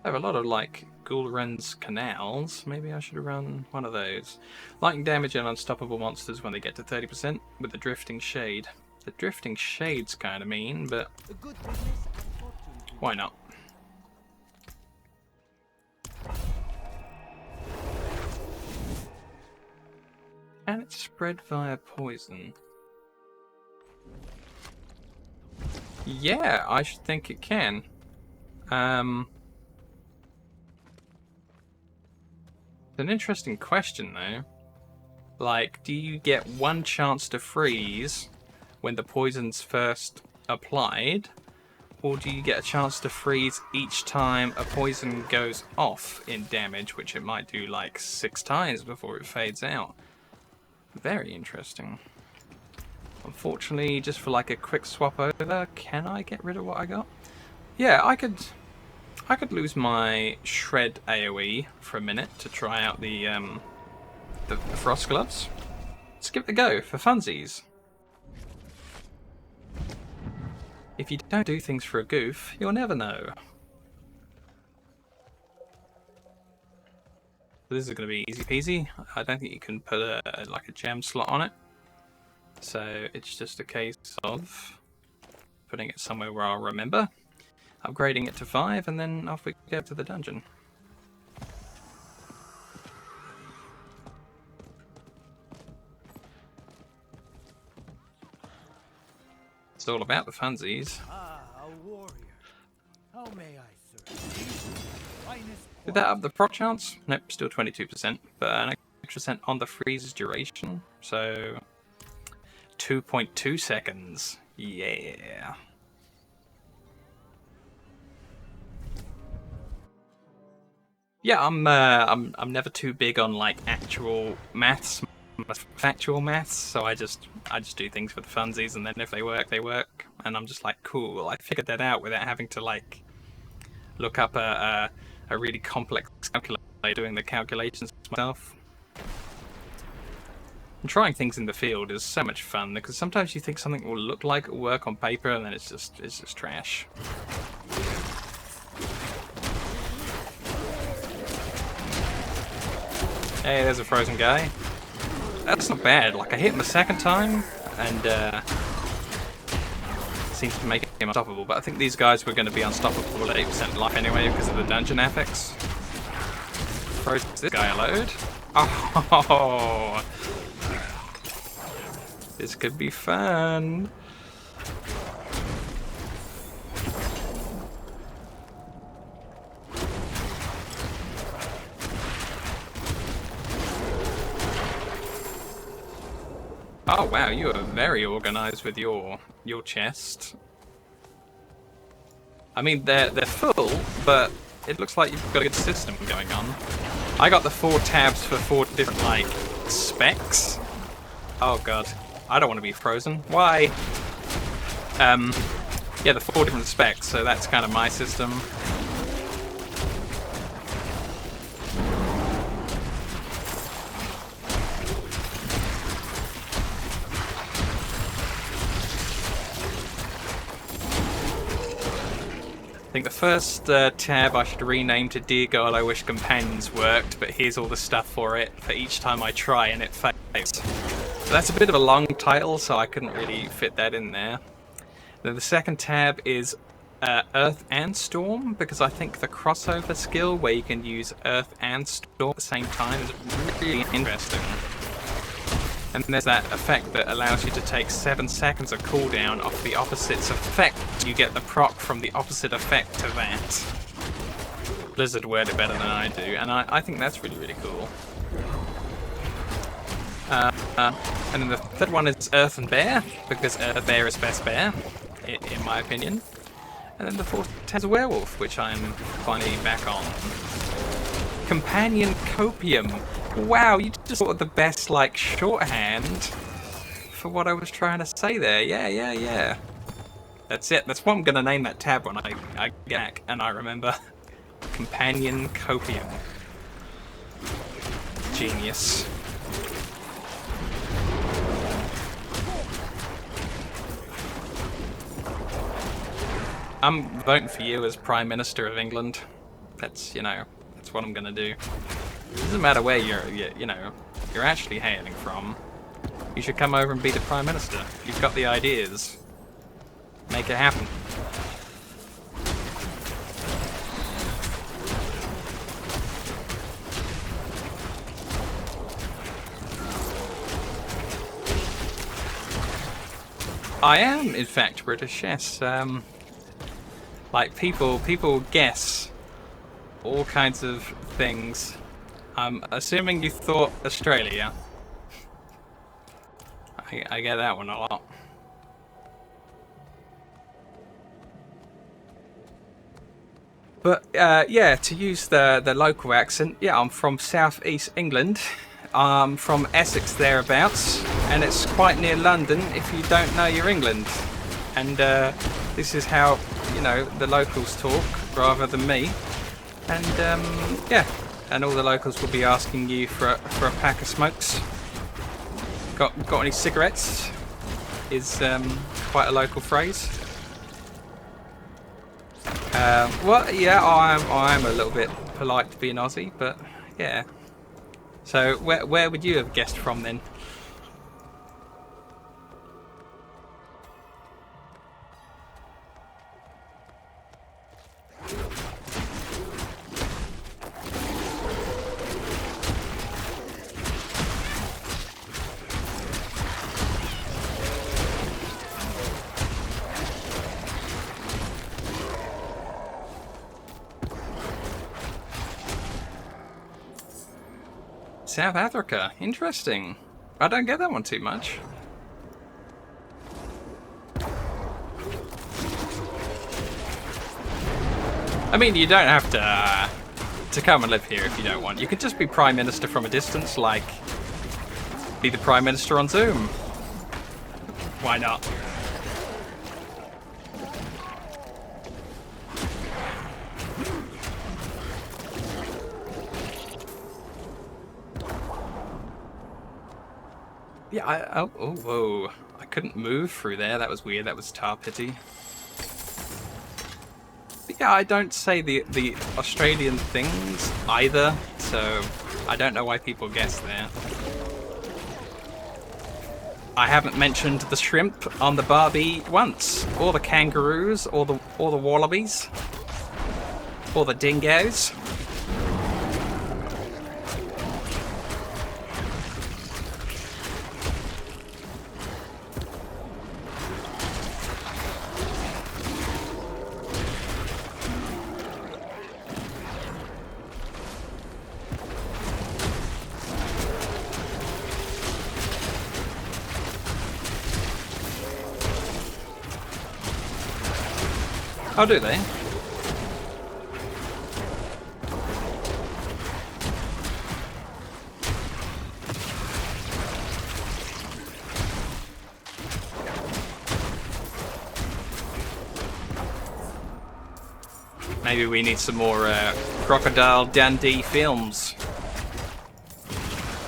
I have a lot of like Guulrahn's Canals. Maybe I should run one of those. Lightning damage and unstoppable monsters when they get to 30% with the Drifting Shade. The Drifting Shade's kind of mean, but why not? Can it spread via poison? Yeah, I should think it can. It's an interesting question, though. Like, do you get one chance to freeze when the poison's first applied? Or do you get a chance to freeze each time a poison goes off in damage, which it might do like 6 times before it fades out? Very interesting. Unfortunately, just for like a quick swap over, can I get rid of what I got? Yeah, I could lose my Shred AoE for a minute to try out the Frost Gloves. Let's give it a go for funsies. If you don't do things for a goof, you'll never know. This is going to be easy peasy. I don't think you can put like a gem slot on it. So it's just a case of putting it somewhere where I'll remember, upgrading it to 5, and then off we go to the dungeon. It's all about the funsies. Ah, a warrior. How may I serve? Did that up the proc chance? Nope, still 22%, but an extra cent on the freeze's duration, so 2.2 seconds. Yeah. Yeah, I'm never too big on like actual maths, factual maths. So I just do things for the funsies, and then if they work, they work. And I'm just like, cool. I figured that out without having to like look up a really complex calculator, doing the calculations myself. And trying things in the field is so much fun because sometimes you think something will look like it'll work on paper, and then it's just trash. Hey, there's a frozen guy. That's not bad. Like, I hit him a second time, and seems to make him unstoppable. But I think these guys were going to be unstoppable at 8% life anyway because of the dungeon affix. Froze this guy a load. Oh, this could be fun. Oh wow, you are very organised with your chest. I mean, they're full, but it looks like you've got a good system going on. I got the 4 tabs for 4 different like specs. Oh god, I don't want to be frozen. Why? Yeah, the 4 different specs. So that's kind of my system. I think the first tab I should rename to Dear God, I Wish Companions worked, but here's all the stuff for it for each time I try and it fails. So that's a bit of a long title, so I couldn't really fit that in there. Then the second tab is Earth and Storm, because I think the crossover skill where you can use Earth and Storm at the same time is really interesting. And there's that effect that allows you to take 7 seconds of cooldown off the opposite's effect. You get the proc from the opposite effect to that. Blizzard word it better than I do, and I think that's really, really cool. And then the third one is Earth and Bear, because Earth Bear is best bear, in my opinion. And then the fourth has a werewolf, which I'm finally back on. Companion Copium. Wow, you just thought of the best, like, shorthand for what I was trying to say there. Yeah. That's it. That's what I'm going to name that tab when I get back and I remember. Companion Copium. Genius. I'm voting for you as Prime Minister of England. That's, you know, that's what I'm gonna do. It doesn't matter where you're actually hailing from. You should come over and be the Prime Minister. You've got the ideas. Make it happen. I am, in fact, British, yes. Like, people guess all kinds of things. I'm assuming you thought Australia. I get that one a lot. But, yeah, to use the local accent, yeah, I'm from South East England. I'm from Essex thereabouts, and it's quite near London if you don't know your England. And this is how, you know, the locals talk rather than me. And yeah, and all the locals will be asking you for a pack of smokes. Got any cigarettes? Is quite a local phrase. Well, yeah, I'm a little bit polite to be an Aussie, but yeah. So where would you have guessed from then? South Africa, interesting. I don't get that one too much. I mean, you don't have to come and live here if you don't want. You could just be Prime Minister from a distance, like be the Prime Minister on Zoom. Why not? Yeah, oh, whoa. I couldn't move through there. That was weird. That was tar pity. But yeah, I don't say the Australian things either, so I don't know why people guess there. I haven't mentioned the shrimp on the barbie once, or the kangaroos, or the wallabies, or the dingoes. Oh, do they? Maybe we need some more Crocodile Dundee films.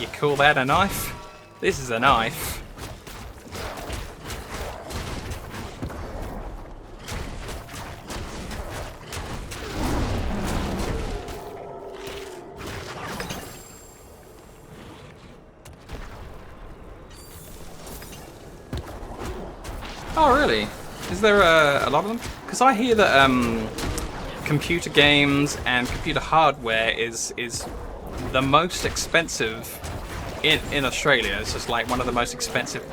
You call that a knife? This is a knife. Oh, really? Is there a lot of them? Because I hear that computer games and computer hardware is the most expensive in Australia. It's just like one of the most expensive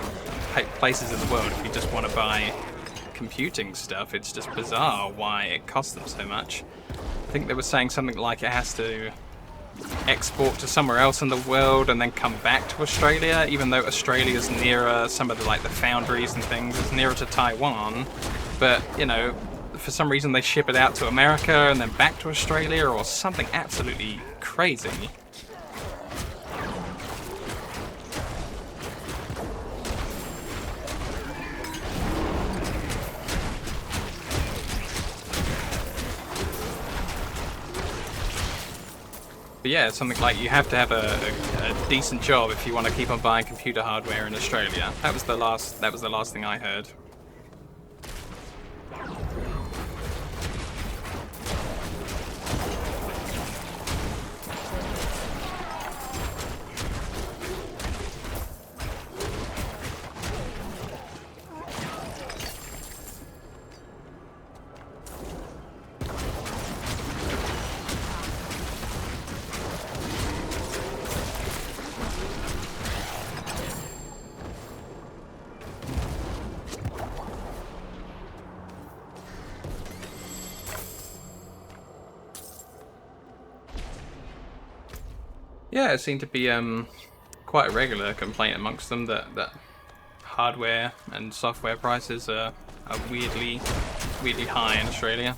places in the world if you just want to buy computing stuff. It's just bizarre why it costs them so much. I think they were saying something like it has to export to somewhere else in the world and then come back to Australia, even though Australia's nearer some of the foundries and things. It's nearer to Taiwan, but you know, for some reason they ship it out to America and then back to Australia or something absolutely crazy. But yeah, it's something like you have to have a decent job if you want to keep on buying computer hardware in Australia. That was the last thing I heard. Yeah, it seemed to be quite a regular complaint amongst them that hardware and software prices are weirdly high in Australia.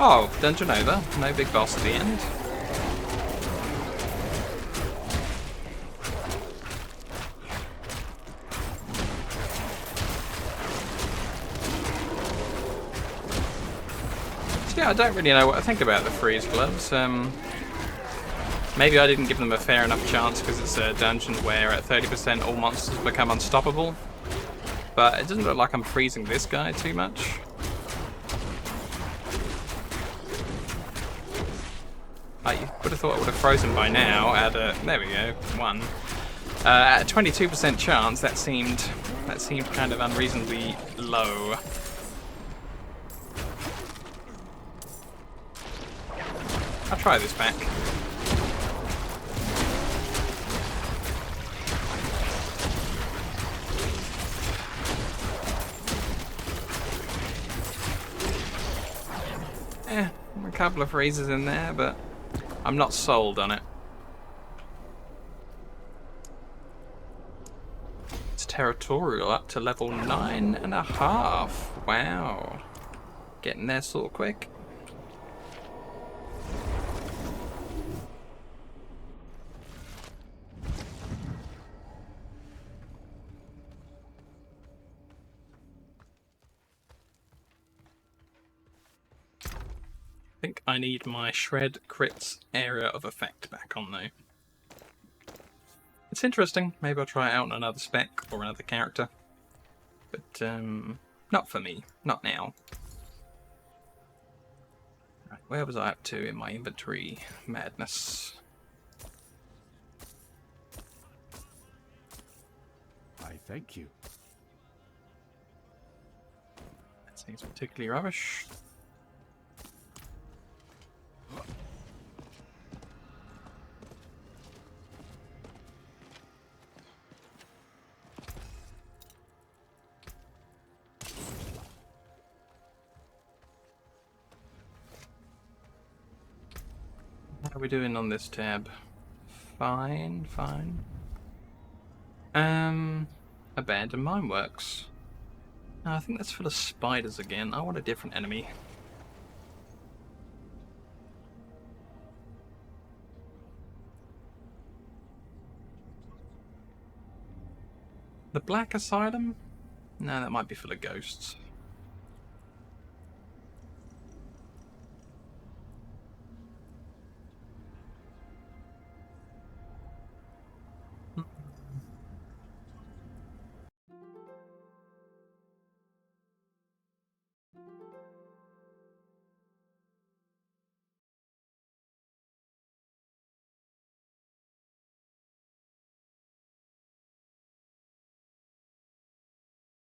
Oh, dungeon over. No big boss at the end. So yeah, I don't really know what I think about the freeze gloves. Maybe I didn't give them a fair enough chance because it's a dungeon where at 30% all monsters become unstoppable. But it doesn't look like I'm freezing this guy too much. I would have thought I would have frozen by now at a, there we go, 1. At a 22% chance, that seemed kind of unreasonably low. I'll try this back. A couple of freezes in there, but I'm not sold on it. It's territorial up to level 9.5. Wow. Getting there sort of quick. I think I need my Shred Crits area of effect back on though. It's interesting. Maybe I'll try it out on another spec or another character. But not for me. Not now. Right, where was I up to in my inventory madness? I thank you. That seems particularly rubbish. How are we doing on this tab? Fine, fine. Abandoned mine works. No, I think that's full of spiders again. I want a different enemy. The Black Asylum? No, that might be full of ghosts.